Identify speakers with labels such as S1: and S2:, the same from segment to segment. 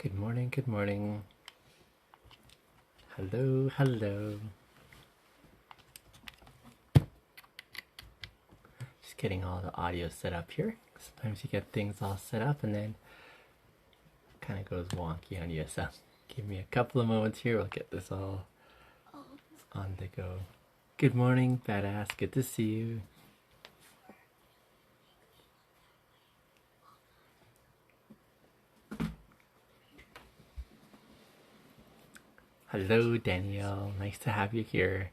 S1: Good morning, good morning. Hello, hello. Just getting all the audio set up here. Sometimes you get things all set up and then kind of goes wonky on you. So give me a couple of moments here. We'll get this all on the go. Good morning, badass. Good to see you. Hello, Danielle. Nice to have you here.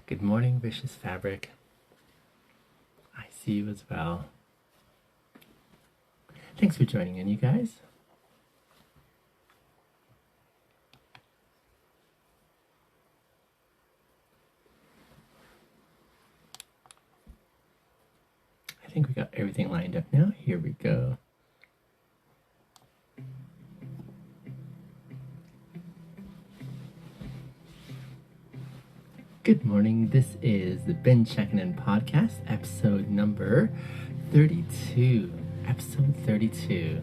S1: Good morning, Vicious Fabric. I see you as well. Thanks for joining in, you guys. I think we got everything lined up now. Here we go. Good morning. This is the Been Checkin In podcast, episode number 32. Episode 32.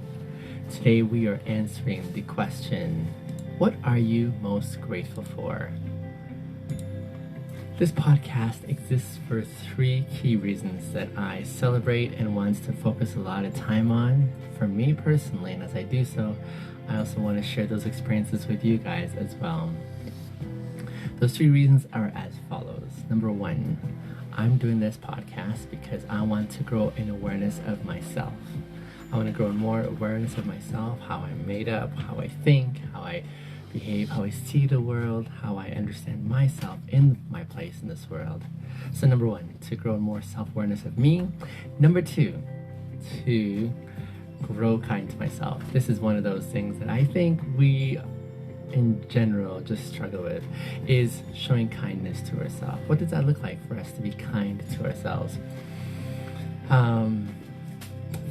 S1: Today we are answering the question, what are you most grateful for? This podcast exists for three key reasons that I celebrate and want to focus a lot of time on for me personally, and as I do so, I also want to share those experiences with you guys as well. Those three reasons are as follows. Number one, I'm doing this podcast because I want to grow in awareness of myself. I want to grow in more awareness of myself, how I'm made up, how I think, how I behave, how I see the world, how I understand myself in my place in this world. So number one, to grow in more self-awareness of me. Number two, to grow kind to myself. This is one of those things that I think we in general just struggle with, is showing kindness to ourselves. What does that look like for us to be kind to ourselves?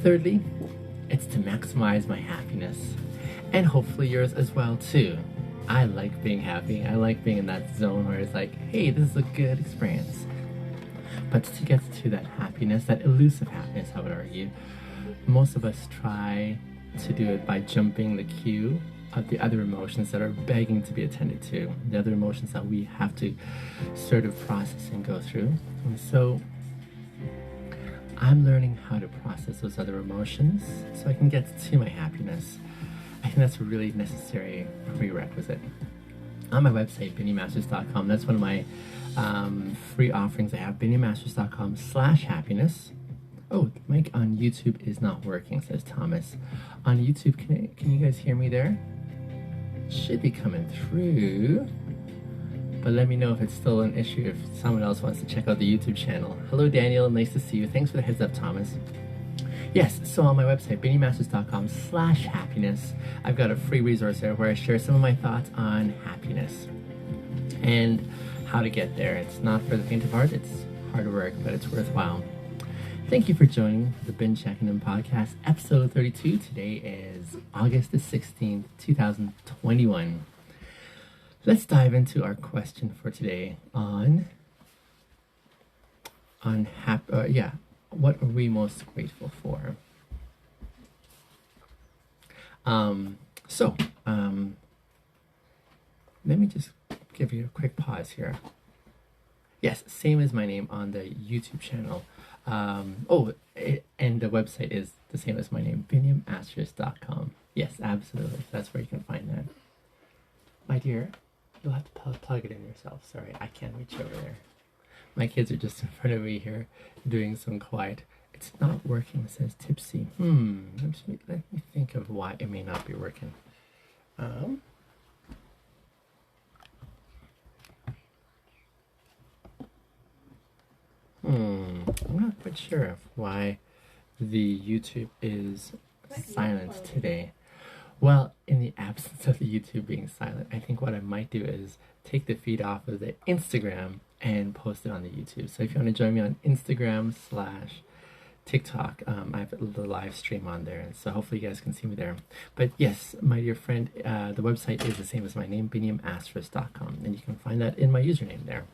S1: Thirdly, it's to maximize my happiness and hopefully yours as well too. I like being happy. I like being in that zone where it's like, hey, this is a good experience. But to get to that happiness, that elusive happiness, I would argue, most of us try to do it by jumping the queue of the other emotions that are begging to be attended to, the other emotions that we have to sort of process and go through. And so I'm learning how to process those other emotions so I can get to my happiness. I think that's a really necessary prerequisite. On my website, BinnyMasters.com, that's one of my free offerings I have, BinnyMasters.com/happiness. Oh, the mic on YouTube is not working, says Thomas. On YouTube, can you guys hear me there? Should be coming through, but let me know if it's still an issue, if someone else wants to check out the YouTube channel. Hello, Daniel. Nice to see you. Thanks for the heads up, Thomas. Yes, so on my website, BinnyMasters.com/happiness, I've got a free resource there where I share some of my thoughts on happiness and how to get there. It's not for the faint of heart. It's hard work, but it's worthwhile. Thank you for joining the Been Checkin In podcast, episode 32. Today is August the 16th, 2021. Let's dive into our question for today on what are we most grateful for? Let me just give you a quick pause here. Yes, same as my name on the YouTube channel. And the website is the same as my name, BinnyMasters.com. Yes, absolutely. That's where you can find that. My dear, you'll have to plug it in yourself. Sorry, I can't reach over there. My kids are just in front of me here doing some quiet. It's not working, it says tipsy. Let me think of why it may not be working. I'm not quite sure of why the YouTube is silent today. Well, in the absence of the YouTube being silent, I think what I might do is take the feed off of the Instagram and post it on the YouTube. So if you want to join me on Instagram/TikTok, I have the live stream on there, and so hopefully you guys can see me there. But yes, my dear friend, the website is the same as my name, BinnyMasters.com, and you can find that in my username there.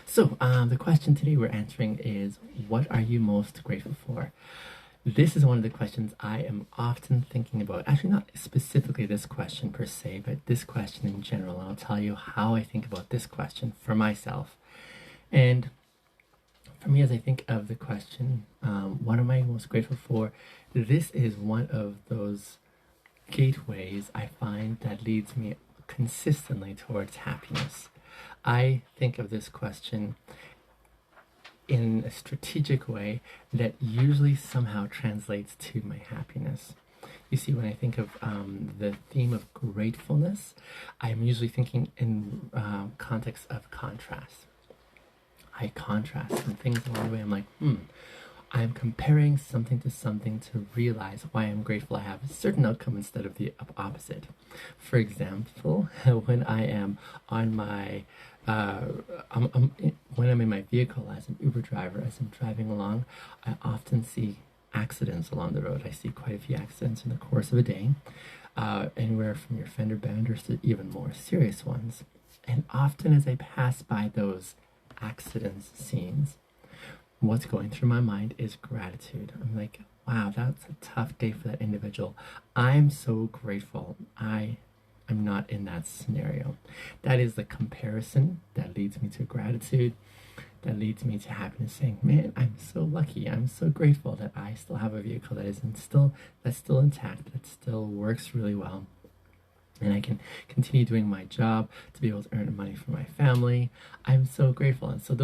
S1: So the question today we're answering is, what are you most grateful for? This is one of the questions I am often thinking about. Actually, not specifically this question per se, but this question in general. And I'll tell you how I think about this question for myself. And for me, as I think of the question, what am I most grateful for? This is one of those gateways I find that leads me consistently towards happiness. I think of this question in a strategic way that usually somehow translates to my happiness. You see, when I think of the theme of gratefulness, I'm usually thinking in context of contrast. I contrast some things along the way. I'm like, I'm comparing something to something to realize why I'm grateful I have a certain outcome instead of the opposite. For example, when I am on my when I'm in my vehicle as an Uber driver, as I'm driving along, I often see accidents along the road. I see quite a few accidents in the course of a day, anywhere from your fender benders to even more serious ones. And often as I pass by those accidents scenes, what's going through my mind is gratitude. I'm like, wow, that's a tough day for that individual. I'm so grateful I'm not in that scenario. That is the comparison that leads me to gratitude, that leads me to happiness, saying, man, I'm so lucky. I'm so grateful that I still have a vehicle that's still intact, that still works really well. And I can continue doing my job to be able to earn money for my family. I'm so grateful. And so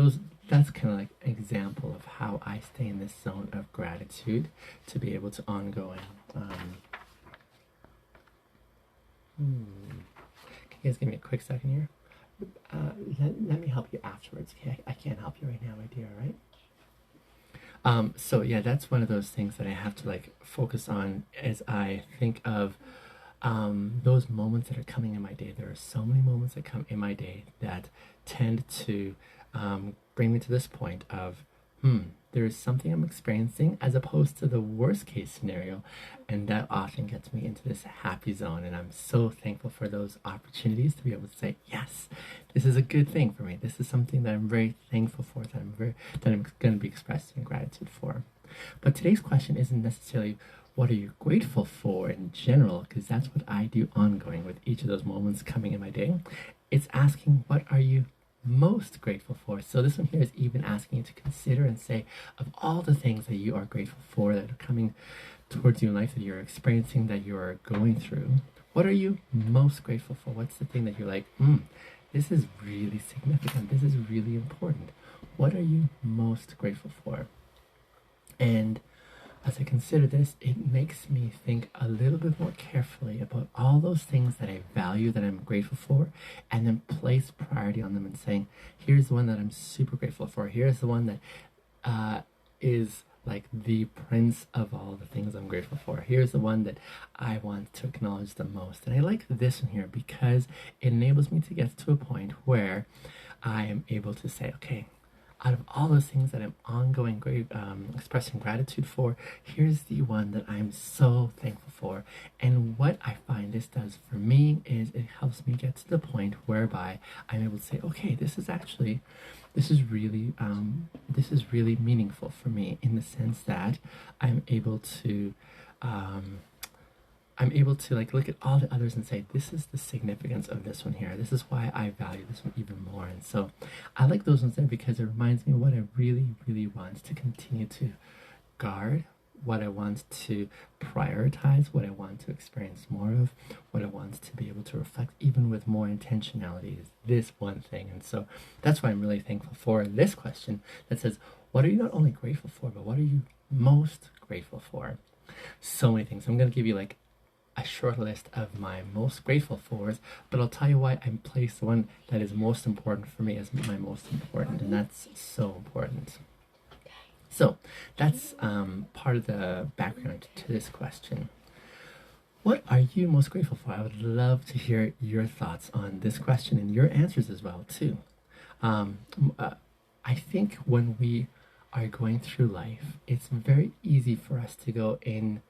S1: that's kind of like an example of how I stay in this zone of gratitude to be able to ongoing. Can you guys give me a quick second here? Let me help you afterwards. Okay, I can't help you right now, my dear, right? So yeah, that's one of those things that I have to like focus on as I think of those moments that are coming in my day. There are so many moments that come in my day that tend to bring me to this point of, there is something I'm experiencing as opposed to the worst case scenario. And that often gets me into this happy zone. And I'm so thankful for those opportunities to be able to say, yes, this is a good thing for me. This is something that I'm very thankful for, that I'm going to be expressing gratitude for. But today's question isn't necessarily what are you grateful for in general, because that's what I do ongoing with each of those moments coming in my day. It's asking, what are you most grateful for? So this one here is even asking you to consider and say, of all the things that you are grateful for that are coming towards you in life, that you're experiencing, that you're going through, what are you most grateful for? What's the thing that you're like, this is really significant, this is really important? What are you most grateful for? And as I consider this, it makes me think a little bit more carefully about all those things that I value, that I'm grateful for, and then place priority on them and saying, here's the one that I'm super grateful for. Here's the one that is like the prince of all the things I'm grateful for. Here's the one that I want to acknowledge the most. And I like this one here because it enables me to get to a point where I am able to say, okay, out of all those things that I'm ongoing expressing gratitude for, here's the one that I'm so thankful for. And what I find this does for me is it helps me get to the point whereby I'm able to say, okay, this is really meaningful for me, in the sense that I'm able to like look at all the others and say, this is the significance of this one here. This is why I value this one even more. And so I like those ones there because it reminds me of what I really, really want to continue to guard, what I want to prioritize, what I want to experience more of, what I want to be able to reflect even with more intentionality is this one thing. And so that's why I'm really thankful for this question that says, what are you not only grateful for, but what are you most grateful for? So many things. I'm going to give you like a short list of my most grateful fors, but I'll tell you why I placed the one that is most important for me as my most important, and that's so important. So that's part of the background to this question. What are you most grateful for? I would love to hear your thoughts on this question and your answers as well too. I think when we are going through life, it's very easy for us to go in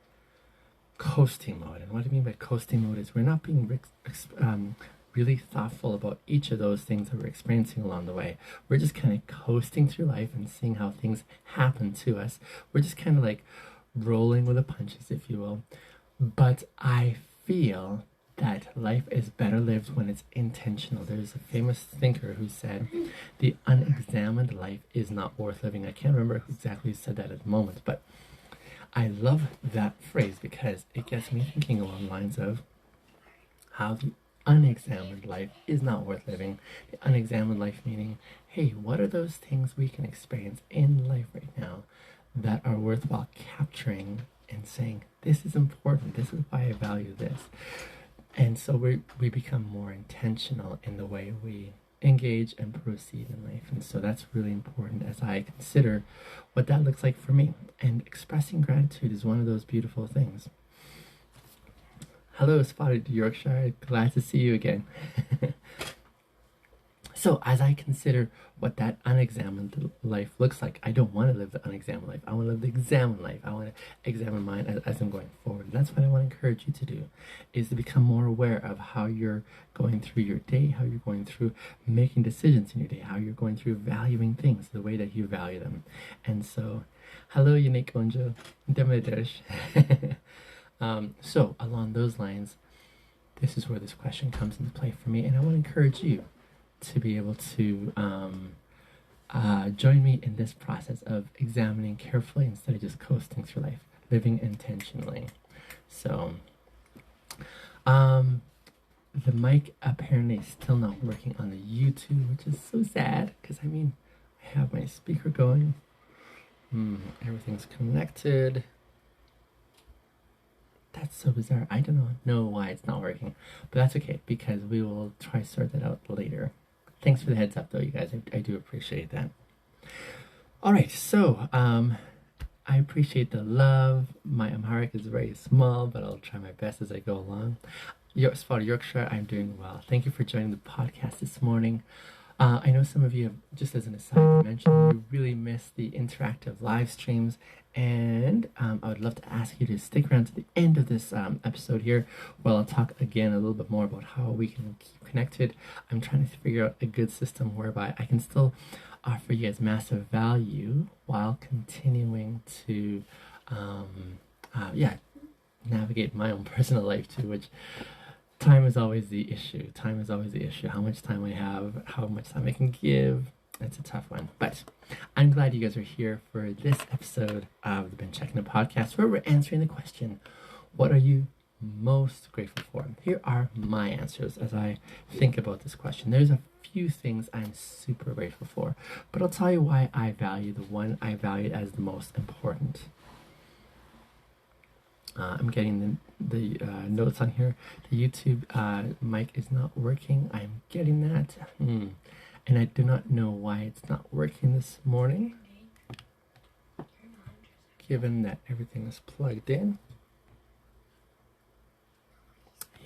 S1: coasting mode. And what I mean by coasting mode is we're not being really thoughtful about each of those things that we're experiencing along the way. We're just kind of coasting through life and seeing how things happen to us. We're just kind of like rolling with the punches, if you will. But I feel that life is better lived when it's intentional. There's a famous thinker who said, the unexamined life is not worth living. I can't remember who exactly said that at the moment, but I love that phrase because it gets me thinking along the lines of how the unexamined life is not worth living. The unexamined life meaning, hey, what are those things we can experience in life right now that are worthwhile capturing and saying, this is important, this is why I value this. And so we become more intentional in the way we engage and proceed in life. And so that's really important as I consider what that looks like for me. And expressing gratitude is one of those beautiful things. Hello, Spotted Yorkshire. Glad to see you again. So as I consider what that unexamined life looks like, I don't want to live the unexamined life. I want to live the examined life. I want to examine mine as I'm going forward. And that's what I want to encourage you to do, is to become more aware of how you're going through your day, how you're going through making decisions in your day, how you're going through valuing things the way that you value them. And so, hello, Unique Onjo. So along those lines, this is where this question comes into play for me, and I want to encourage you to be able to join me in this process of examining carefully instead of just coasting through life, living intentionally. So, the mic apparently is still not working on the YouTube, which is so sad because I mean, I have my speaker going. Everything's connected. That's so bizarre. I don't know why it's not working, but that's okay because we will try to sort that out later. Thanks for the heads up though, you guys. I do appreciate that. All right, so I appreciate the love. My Amharic is very small, but I'll try my best as I go along. Spot Yorkshire, I'm doing well. Thank you for joining the podcast this morning. I know some of you have, just as an aside, mentioned you really miss the interactive live streams, and I would love to ask you to stick around to the end of this episode here, where I'll talk again a little bit more about how we can keep connected. I'm trying to figure out a good system whereby I can still offer you guys massive value while continuing to, navigate my own personal life too, which time is always the issue. Time is always the issue. How much time I have, how much time I can give. It's a tough one. But I'm glad you guys are here for this episode of the Been Checking In podcast, where we're answering the question, what are you most grateful for? Here are my answers as I think about this question. There's a few things I'm super grateful for, but I'll tell you why I value the one I value as the most important. I'm getting the notes on here. The YouTube mic is not working. I'm getting that. And I do not know why it's not working this morning, given that everything is plugged in.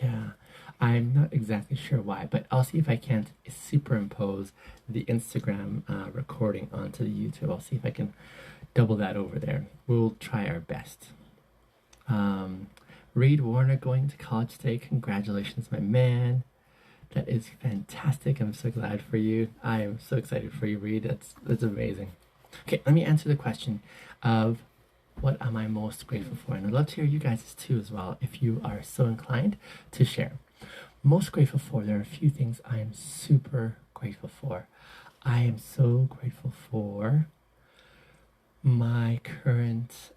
S1: Yeah, I'm not exactly sure why, but I'll see if I can't superimpose the Instagram recording onto the YouTube. I'll see if I can double that over there. We'll try our best. Reed Warner going to college today. Congratulations, my man. That is fantastic. I'm so glad for you. I am so excited for you, Reed. That's amazing. Okay, let me answer the question of what am I most grateful for? And I'd love to hear you guys too as well, if you are so inclined to share. Most grateful for, there are a few things I am super grateful for. I am so grateful for my current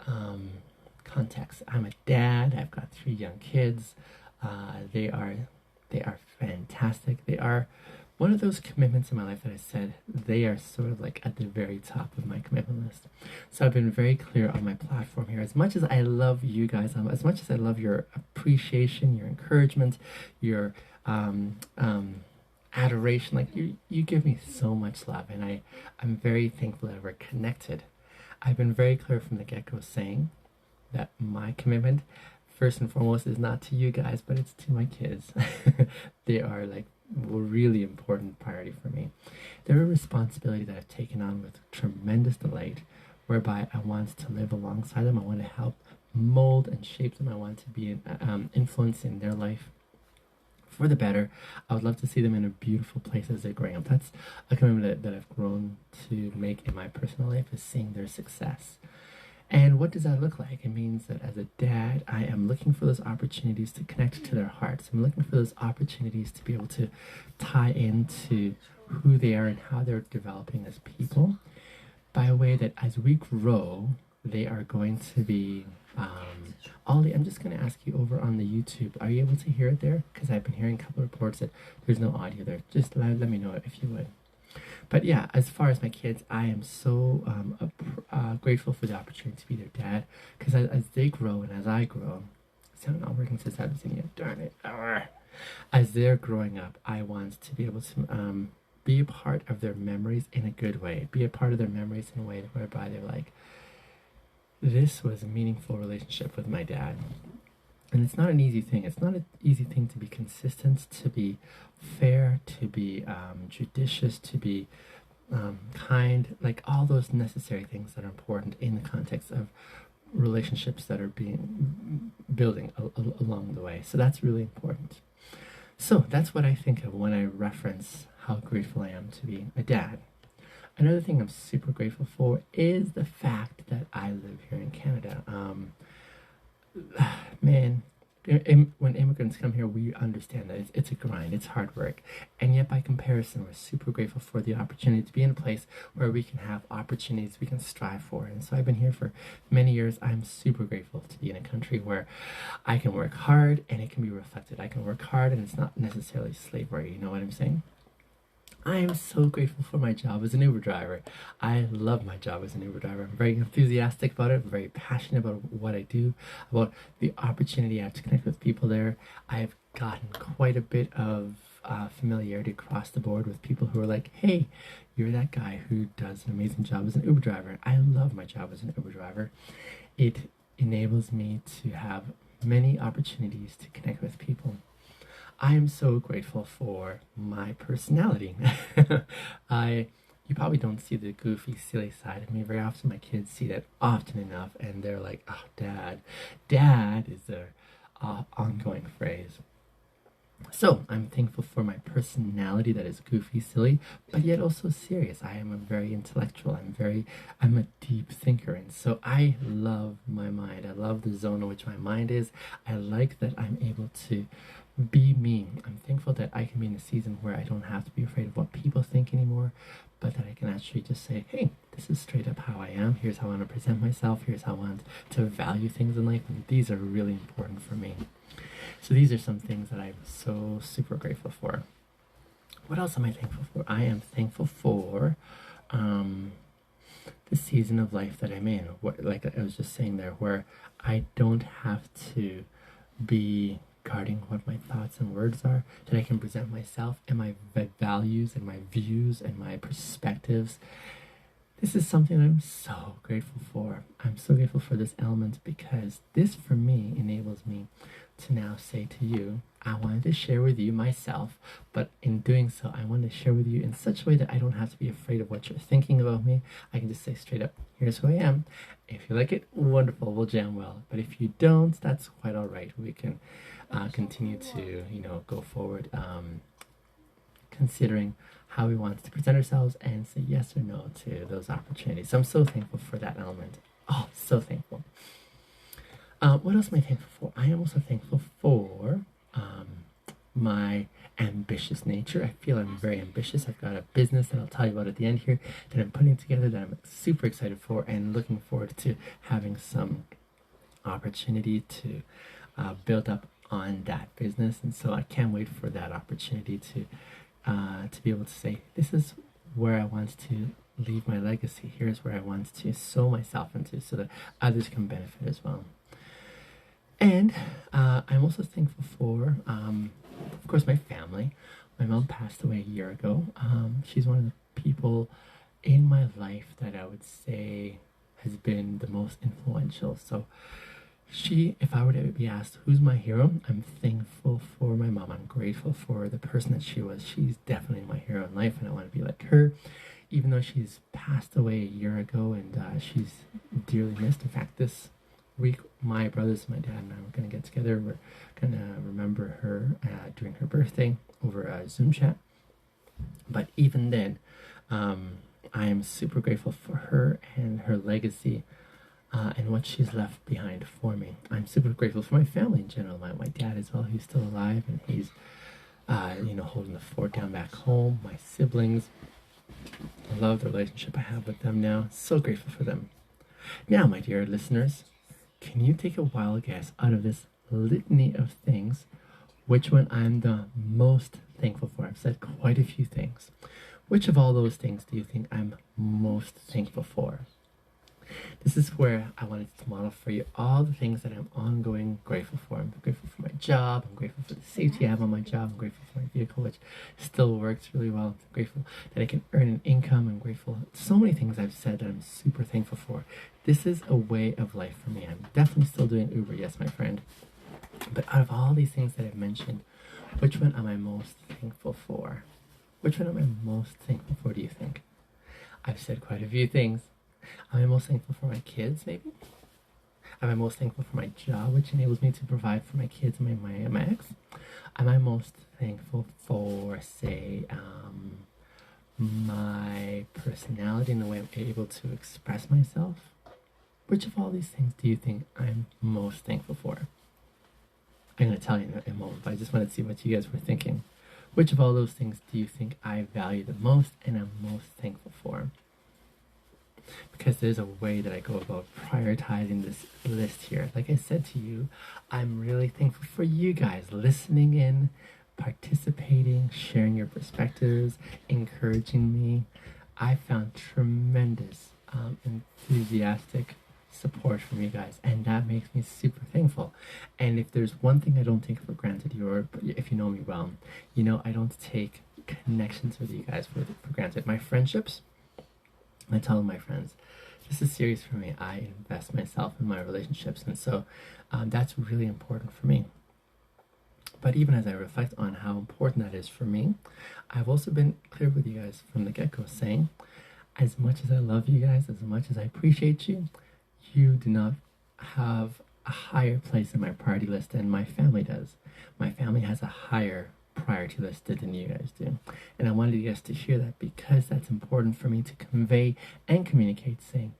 S1: context. I'm a dad. I've got 3 young kids. They are fantastic. They are one of those commitments in my life that I said they are sort of like at the very top of my commitment list. So I've been very clear on my platform here. As much as I love you guys, as much as I love your appreciation, your encouragement, your adoration, like you give me so much love, and I'm very thankful that we're connected. I've been very clear from the get-go saying that my commitment, first and foremost, is not to you guys, but it's to my kids. They are like a really important priority for me. They're a responsibility that I've taken on with tremendous delight, whereby I want to live alongside them. I want to help mold and shape them. I want to be an influence in their life for the better. I would love to see them in a beautiful place as they're growing up. That's a commitment that I've grown to make in my personal life, is seeing their success. And what does that look like? It means that as a dad, I am looking for those opportunities to connect to their hearts. I'm looking for those opportunities to be able to tie into who they are and how they're developing as people, by a way that as we grow, they are going to be. Ollie, I'm just going to ask you over on the YouTube. Are you able to hear it there? Because I've been hearing a couple of reports that there's no audio there. Just let me know if you would. But yeah, as far as my kids, I am so grateful for the opportunity to be their dad. Because as they grow and as I grow, see, I'm not working since I was in here. Darn it. Arrgh. As they're growing up, I want to be able to be a part of their memories in a good way. Be a part of their memories in a way whereby they're like, this was a meaningful relationship with my dad. And it's not an easy thing. It's not an easy thing to be consistent, to be fair, to be judicious, to be kind, like all those necessary things that are important in the context of relationships that are being building along the way. So that's really important. So that's what I think of when I reference how grateful I am to be a dad. Another thing I'm super grateful for is the fact that I live here in Canada. Man, when immigrants come here, we understand that it's a grind, it's hard work. And yet, by comparison, we're super grateful for the opportunity to be in a place where we can have opportunities we can strive for. And so I've been here for many years. I'm super grateful to be in a country where I can work hard and it can be reflected. I can work hard and it's not necessarily slavery. You know what I'm saying? I am so grateful for my job as an Uber driver. I love my job as an Uber driver. I'm very enthusiastic about it. I'm very passionate about what I do, about the opportunity I have to connect with people there. I've gotten quite a bit of familiarity across the board with people who are like, hey, you're that guy who does an amazing job as an Uber driver. I love my job as an Uber driver. It enables me to have many opportunities to connect with people. I am so grateful for my personality. You probably don't see the goofy, silly side of me very often. My kids see that often enough, and they're like, "Oh, Dad." Dad is their ongoing phrase. So I'm thankful for my personality that is goofy, silly, but yet also serious. I am a very intellectual. I'm a deep thinker, and so I love my mind. I love the zone in which my mind is. I like that I'm able to be me. I'm thankful that I can be in a season where I don't have to be afraid of what people think anymore, but that I can actually just say, hey, this is straight up how I am. Here's how I want to present myself. Here's how I want to value things in life. And these are really important for me. So these are some things that I'm so super grateful for. What else am I thankful for? I am thankful for the season of life that I'm in. Like I was just saying there, where I don't have to be guarding what my thoughts and words are, that I can present myself and my values and my views and my perspectives. This is something I'm so grateful for. I'm so grateful for this element because this for me enables me to now say to you, I wanted to share with you myself, but in doing so, I want to share with you in such a way that I don't have to be afraid of what you're thinking about me. I can just say straight up, here's who I am. If you like it, wonderful, we'll jam well. But if you don't, that's quite all right. We can continue to, go forward, considering how we want to present ourselves and say yes or no to those opportunities. So I'm so thankful for that element. Oh, so thankful. What else am I thankful for? I am also thankful for my ambitious nature. I feel I'm very ambitious. I've got a business that I'll tell you about at the end here that I'm putting together that I'm super excited for and looking forward to having some opportunity to build up on that business. And so I can't wait for that opportunity to be able to say, this is where I want to leave my legacy. Here's where I want to sow myself into so that others can benefit as well. And I'm also thankful for, of course, my family. My mom passed away a year ago. She's one of the people in my life that I would say has been the most influential. So if I were to be asked who's my hero, I'm thankful for my mom. I'm grateful for the person that she was. She's definitely my hero in life, and I want to be like her, even though she's passed away a year ago, and she's dearly missed. In fact, this week, my brothers, my dad, and I were going to get together. We're going to remember her during her birthday over a Zoom chat. But even then, I am super grateful for her and her legacy. and what she's left behind for me. I'm super grateful for my family in general. My dad as well, who's still alive, and he's holding the fort down back home. My siblings, I love the relationship I have with them now. So grateful for them. Now, my dear listeners, can you take a wild guess out of this litany of things which one I'm the most thankful for? I've said quite a few things. Which of all those things do you think I'm most thankful for? This is where I wanted to model for you all the things that I'm ongoing grateful for. I'm grateful for my job. I'm grateful for the safety I have on my job. I'm grateful for my vehicle, which still works really well. I'm grateful that I can earn an income. I'm grateful. So many things I've said that I'm super thankful for. This is a way of life for me. I'm definitely still doing Uber, yes, my friend. But out of all these things that I've mentioned, which one am I most thankful for? Which one am I most thankful for, do you think? I've said quite a few things. Am I most thankful for my kids, maybe? Am I most thankful for my job, which enables me to provide for my kids and my ex? Am I most thankful for, say, my personality and the way I'm able to express myself? Which of all these things do you think I'm most thankful for? I'm going to tell you in a moment, but I just wanted to see what you guys were thinking. Which of all those things do you think I value the most and I'm most thankful for? Because there's a way that I go about prioritizing this list here. Like I said to you, I'm really thankful for you guys listening in, participating, sharing your perspectives, encouraging me. I found tremendous enthusiastic support from you guys, and that makes me super thankful. And if there's one thing I don't take for granted, or if you know me well, I don't take connections with you guys for granted. My friendships, I tell my friends, this is serious for me. I invest myself in my relationships, and so that's really important for me. But even as I reflect on how important that is for me, I've also been clear with you guys from the get-go, saying, as much as I love you guys, as much as I appreciate you, you do not have a higher place in my priority list than my family does. My family has a higher priority listed than you guys do. And I wanted you guys to hear that, because that's important for me to convey and communicate, saying,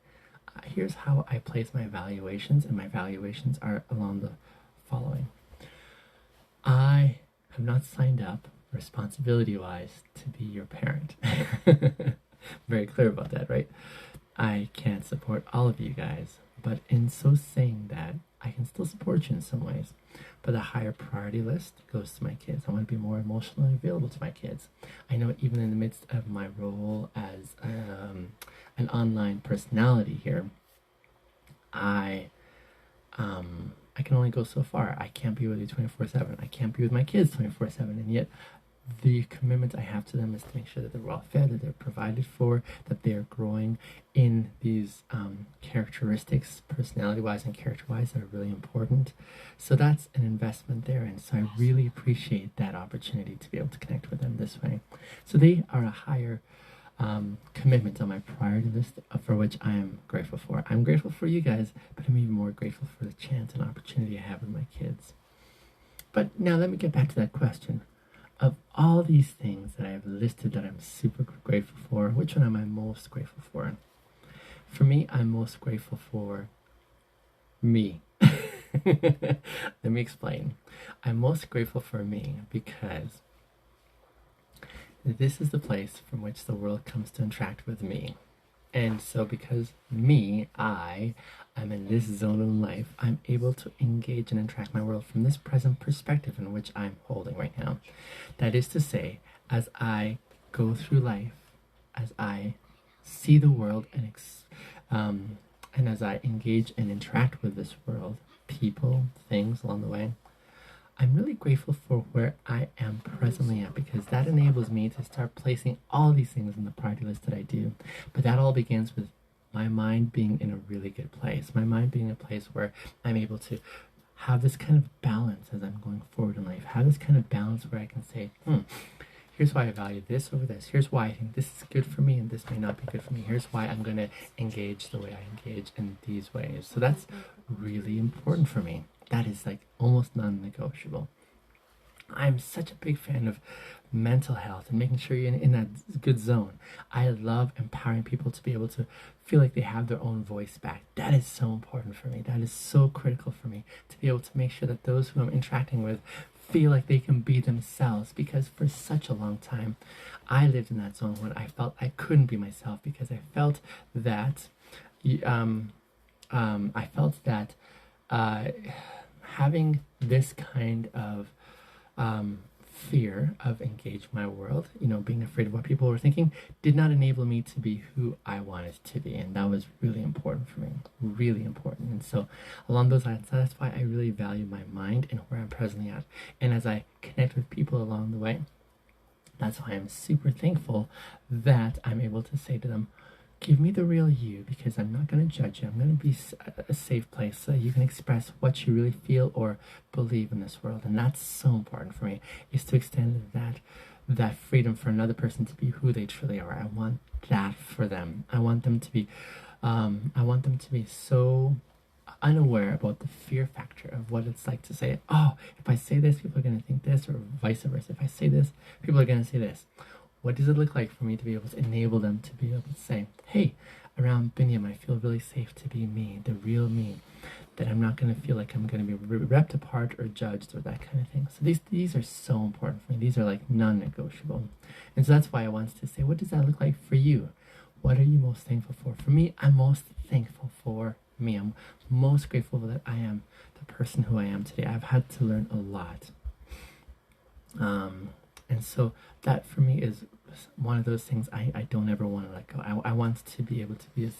S1: here's how I place my valuations, and my valuations are along the following. I have not signed up responsibility-wise to be your parent. Very clear about that, right? I can't support all of you guys, but in so saying that, I can still support you in some ways. But the higher priority list goes to my kids. I want to be more emotionally available to my kids. I know even in the midst of my role as an online personality here, I can only go so far. I can't be with you 24/7. I can't be with my kids 24/7, and yet the commitment I have to them is to make sure that they're well fed, that they're provided for, that they are growing in these characteristics, personality-wise and character-wise, that are really important. So that's an investment there, and so I really appreciate that opportunity to be able to connect with them this way. So they are a higher commitment on my priority list, for which I am grateful for. I'm grateful for you guys, but I'm even more grateful for the chance and opportunity I have with my kids. But now let me get back to that question. Of all these things that I've listed that I'm super grateful for, which one am I most grateful for? For me, I'm most grateful for me. Let me explain. I'm most grateful for me because this is the place from which the world comes to interact with me. And so because I'm in this zone of life, I'm able to engage and interact my world from this present perspective in which I'm holding right now. That is to say, as I go through life, as I see the world and as I engage and interact with this world, people, things along the way, I'm really grateful for where I am presently at, because that enables me to start placing all these things in the priority list that I do. But that all begins with my mind being in a really good place. My mind being in a place where I'm able to have this kind of balance as I'm going forward in life. Have this kind of balance where I can say, here's why I value this over this. Here's why I think this is good for me and this may not be good for me. Here's why I'm going to engage the way I engage in these ways. So that's really important for me. That is like almost non-negotiable. I'm such a big fan of mental health and making sure you're in that good zone. I love empowering people to be able to feel like they have their own voice back. That is so important for me. That is so critical for me to be able to make sure that those who I'm interacting with feel like they can be themselves, because for such a long time I lived in that zone when I felt I couldn't be myself because I felt that I felt that uh, having this kind of fear of engaging my world, being afraid of what people were thinking, did not enable me to be who I wanted to be. And that was really important for me, really important. And so along those lines, that's why I really value my mind and where I'm presently at. And as I connect with people along the way, that's why I'm super thankful that I'm able to say to them, give me the real you, because I'm not going to judge you. I'm going to be a safe place so you can express what you really feel or believe in this world. And that's so important for me, is to extend that freedom for another person to be who they truly are. I want that for them. I want them to be so unaware about the fear factor of what it's like to say, oh, if I say this, people are going to think this, or vice versa. If I say this, people are going to say this. What does it look like for me to be able to enable them to be able to say, hey, around Binyam, I feel really safe to be me, the real me, that I'm not going to feel like I'm going to be ripped apart or judged or that kind of thing. So these are so important for me. These are like non-negotiable. And so that's why I wanted to say, what does that look like for you? What are you most thankful for? For me, I'm most thankful for me. I'm most grateful that I am the person who I am today. I've had to learn a lot. And so that for me is one of those things I don't ever want to let go. I want to be able to be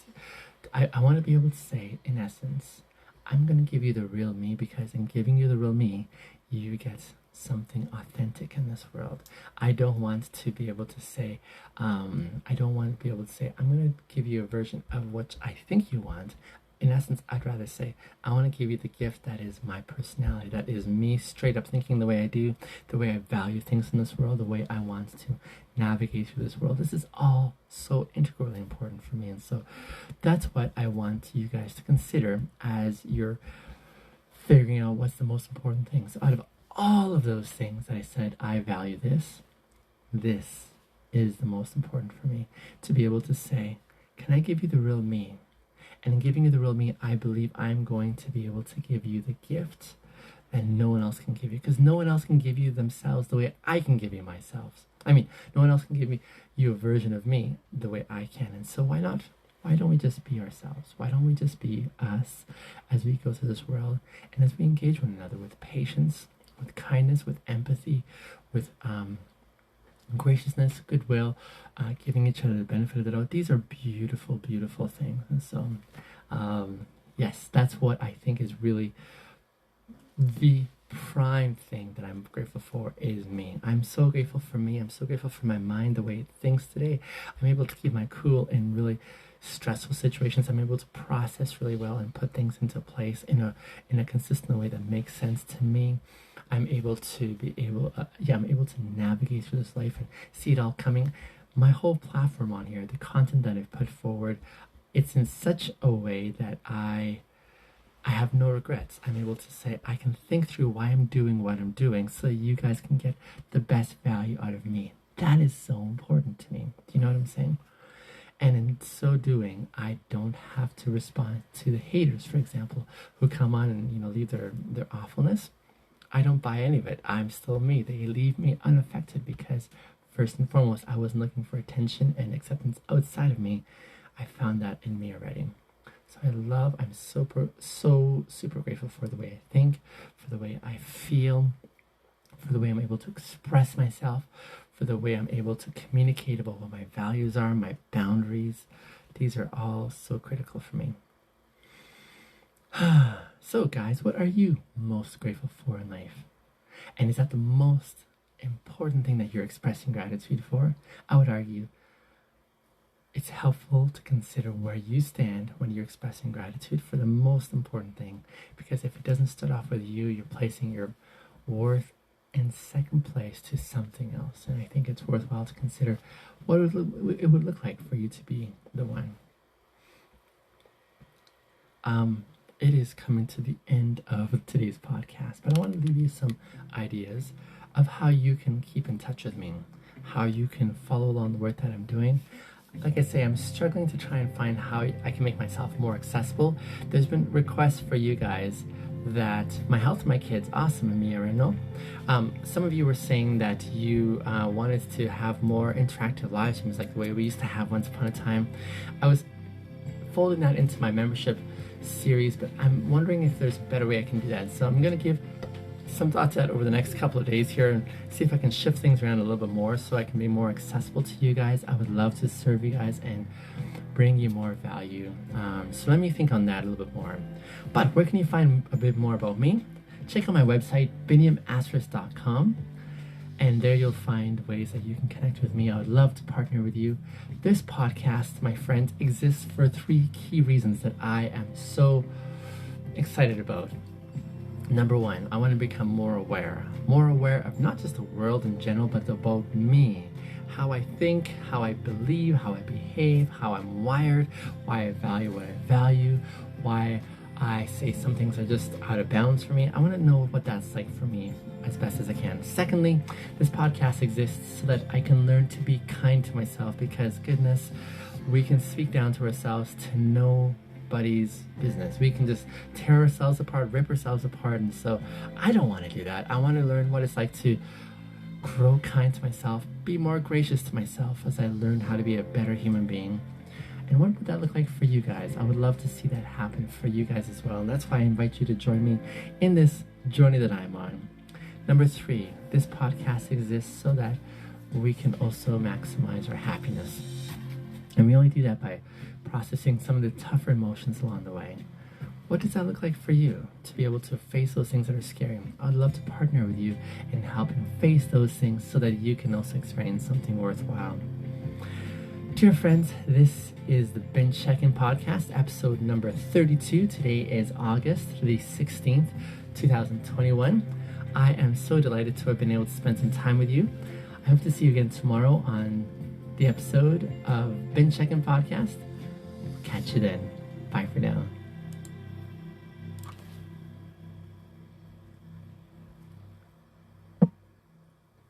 S1: I want to be able to say, in essence, I'm going to give you the real me, because in giving you the real me, you get something authentic in this world. I don't want to be able to say, I'm going to give you a version of what I think you want. In essence, I'd rather say, I want to give you the gift that is my personality, that is me straight up thinking the way I do, the way I value things in this world, the way I want to navigate through this world. This is all so integrally important for me. And so that's what I want you guys to consider as you're figuring out what's the most important things. Out of all of those things that I said, I value this. This is the most important for me, to be able to say, can I give you the real me? And in giving you the real me, I believe I'm going to be able to give you the gift that no one else can give you. Because no one else can give you themselves the way I can give you myself. I mean, no one else can give you a version of me the way I can. And so why not? Why don't we just be ourselves? Why don't we just be us as we go through this world, and as we engage one another with patience, with kindness, with empathy, with graciousness, goodwill, giving each other the benefit of the doubt. These are beautiful, beautiful things. And so, yes, that's what I think is really the prime thing that I'm grateful for, is me. I'm so grateful for me. I'm so grateful for my mind, the way it thinks today. I'm able to keep my cool in really stressful situations. I'm able to process really well and put things into place in a consistent way that makes sense to me. I'm able to navigate through this life and see it all coming. My whole platform on here, the content that I've put forward, it's in such a way that I have no regrets. I'm able to say, I can think through why I'm doing what I'm doing so you guys can get the best value out of me. That is so important to me. Do you know what I'm saying? And in so doing, I don't have to respond to the haters, for example, who come on and leave their awfulness. I don't buy any of it. I'm still me. They leave me unaffected because, first and foremost, I wasn't looking for attention and acceptance outside of me. I found that in me already. So I'm so super grateful for the way I think, for the way I feel, for the way I'm able to express myself, for the way I'm able to communicate about what my values are, my boundaries. These are all so critical for me. So guys, what are you most grateful for in life? And is that the most important thing that you're expressing gratitude for? I would argue it's helpful to consider where you stand when you're expressing gratitude for the most important thing. Because if it doesn't start off with you, you're placing your worth in second place to something else. And I think it's worthwhile to consider what it would look like for you to be the one. It is coming to the end of today's podcast, but I want to leave you some ideas. of how you can keep in touch with me, how you can follow along the work that I'm doing. Like I say, I'm struggling to try and find how I can make myself more accessible. There's been requests for you guys that my health of my kids, awesome, Amir, no? Some of you were saying that you wanted to have more interactive live streams like the way we used to have once upon a time. I was folding that into my membership series, but I'm wondering if there's a better way I can do that. So I'm gonna give some thought to that over the next couple of days here and see if I can shift things around a little bit more so I can be more accessible to you guys. I would love to serve you guys and bring you more value. So let me think on that a little bit more. But where can you find a bit more about me? Check out my website, biniamasterisk.com, and there you'll find ways that you can connect with me. I would love to partner with you. This podcast, my friends, exists for 3 key reasons that I am so excited about. Number 1, I want to become more aware of not just the world in general, but about me, how I think, how I believe, how I behave, how I'm wired, why I value what I value, why I say some things are just out of bounds for me. I want to know what that's like for me as best as I can. Secondly, this podcast exists so that I can learn to be kind to myself, because goodness, we can speak down to ourselves to nobody's business. We can just tear ourselves apart, rip ourselves apart, and so I don't want to do that. I want to learn what it's like to grow kind to myself, be more gracious to myself as I learn how to be a better human being. And what would that look like for you guys? I would love to see that happen for you guys as well. And that's why I invite you to join me in this journey that I'm on. Number 3, this podcast exists so that we can also maximize our happiness. And we only do that by processing some of the tougher emotions along the way. What does that look like for you to be able to face those things that are scary? I'd love to partner with you and help you face those things so that you can also experience something worthwhile. Dear friends, this is the Binge Check-In podcast, episode number 32. Today is August the 16th, 2021. I am so delighted to have been able to spend some time with you. I hope to see you again tomorrow on the episode of Binge Check-In podcast. Catch you then. Bye for now.